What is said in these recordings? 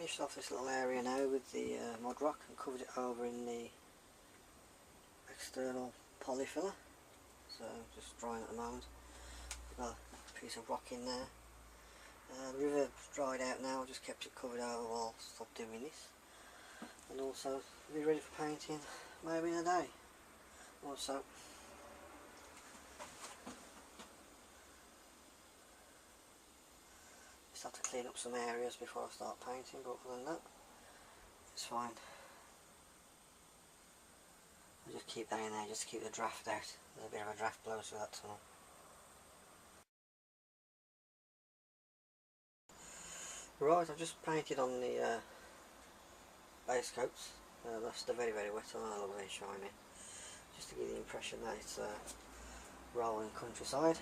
finished off this little area now with the mud rock and covered it over in the external polyfiller, so just drying at the moment. Got a piece of rock in there. The river's dried out now, I just kept it covered over while I stopped doing this, and also be ready for painting maybe in a day or so. Just have to clean up some areas before I start painting, but other than that it's fine. I'll just keep that in there just to keep the draft out. There's a bit of a draft blow through that tunnel. Right, I've just painted on the base coats. That's the very wet one, I love very shiny. Just to give the impression that it's a rolling countryside.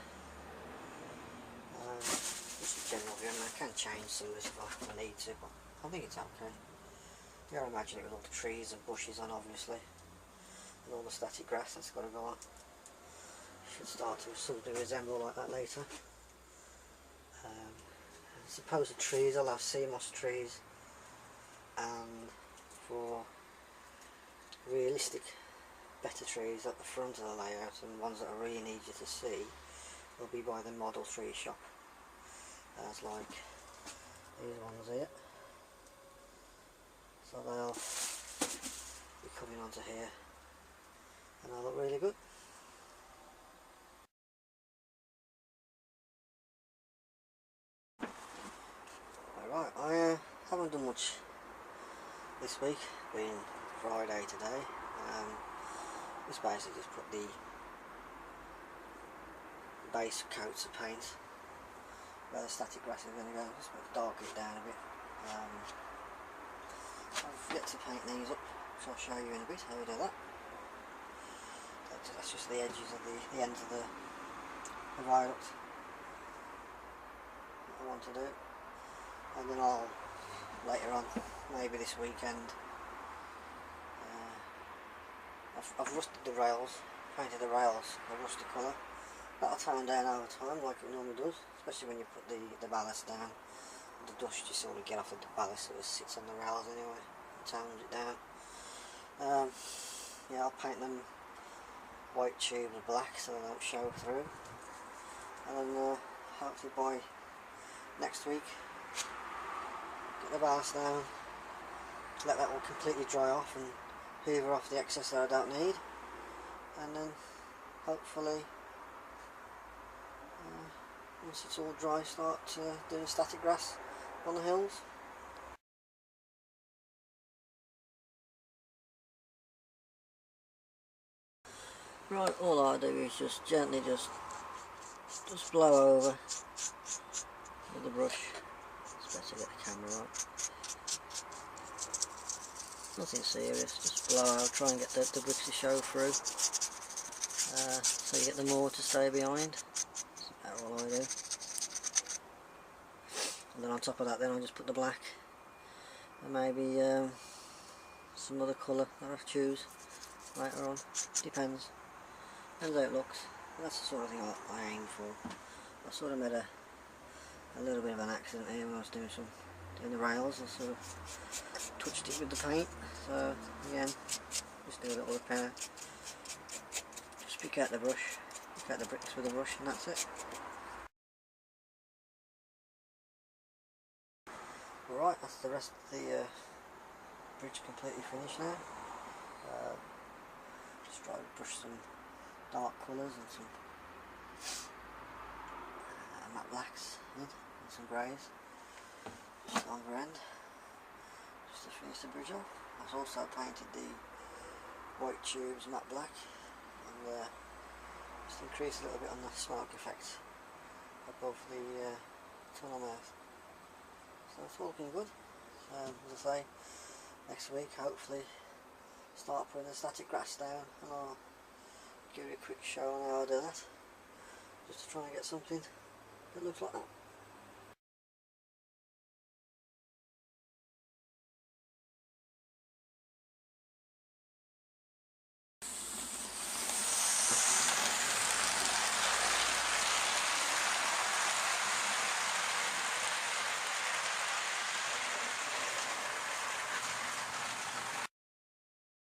Just a general view, I can change some of this if I need to, but I think it's okay. You gotta imagine it with all the trees and bushes on, obviously, and all the static grass that's got to go on. Should start to something resemble like that later. I suppose the trees, I'll have sea moss trees, and for realistic better trees at the front of the layout and ones that I really need you to see will be by the model tree shop. That's like these ones here, so they'll be coming onto here and they'll look really good. Alright, I haven't done much this week, being Friday today. Just basically just put the base coats of paint where the static grass is going to go, just darken it down a bit. I've yet to paint these up, which I'll show you in a bit how we do that. That's just the edges of the ends of the viaduct that I want to do. And then I'll, later on, maybe this weekend, I've rusted the rails, painted the rails a rusty colour. That'll tone down over time like it normally does, especially when you put the ballast down. The dust you sort of get off of the ballast, it sits on the rails anyway, and tones it down. Yeah, I'll paint them white tubes black so they don't show through. And then hopefully by next week, get the ballast down, let that all completely dry off and hoover off the excess that I don't need, and then hopefully once it's all dry start doing static grass on the hills. Right, all I do is just gently just blow over with the brush. It's better to get the camera right. Nothing serious, just blow out, try and get the bricks to show through, so you get the more to stay behind. That's about all I do. And then on top of that then I'll just put the black and maybe some other colour that I choose later on. Depends how it looks. But that's the sort of thing I aim for. I sort of made a little bit of an accident here when I was doing the rails. I sort of touched it with the paint, so again just do a little repair. Just pick out the brush, pick out the bricks with the brush, and that's it. Alright, that's the rest of the bridge completely finished now. Just try to brush some dark colours and some matte blacks in, and some greys just on the end, just to finish the bridge off. I've also painted the white tubes matte black and just increase a little bit on the smoke effect above the tunnel mouth. So it's all looking good. As I say, next week hopefully start putting the static grass down, and I'll give you a quick show on how I do that, just to try and get something that looks like that.